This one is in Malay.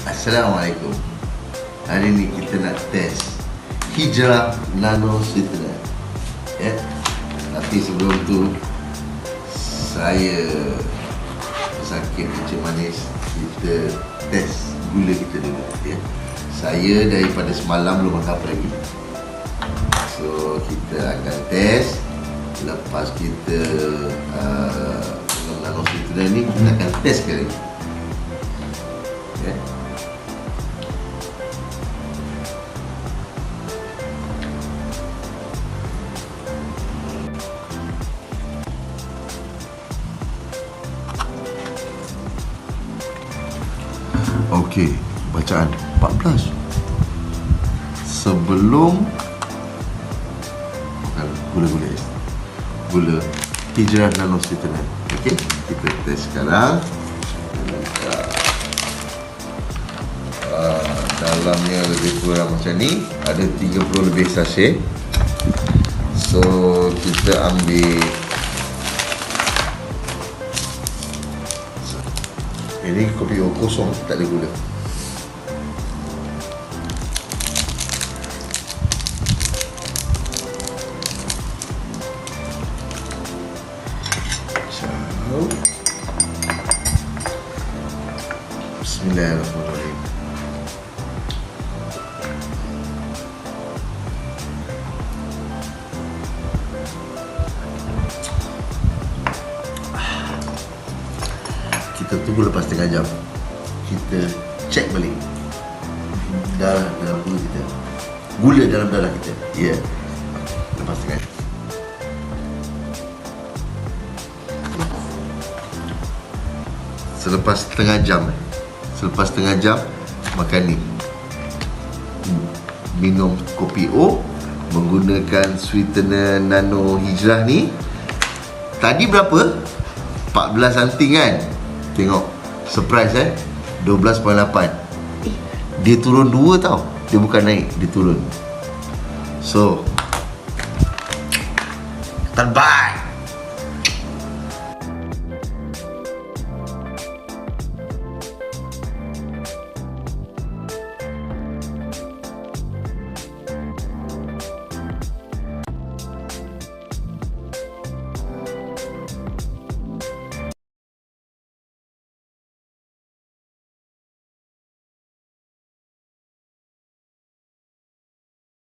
Assalamualaikum. Hari ni kita nak test Hijrah Nano Sweetener. Ya. Tapi sebelum tu saya sakit kecil manis, kita test gula kita dulu ya. Saya daripada semalam belum makan apa lagi. So kita akan test. Lepas kita Nano Sweetener ni, kita akan test sekali lagi. Ya. Okey, bacaan 14. Sebelum gula Hijrah Nano Sweetener. Okey, kita test sekarang. Dalamnya lebih kurang macam ni, ada 30 lebih sachet. So kita ambil ini kopi O kosong, tak ada gula. Bismillahirrahmanirrahim. Kita tunggu lepas setengah jam. Kita cek balik darah dalam tubuh kita, gula dalam darah kita. Ya, lepas setengah jam. Selepas setengah jam makan ni, minum kopi O menggunakan sweetener Nano Hijrah ni. Tadi berapa? 14 something kan? Tengok, surprise 12.8. Dia turun 2 tau. Dia bukan naik, dia turun. So, terbang.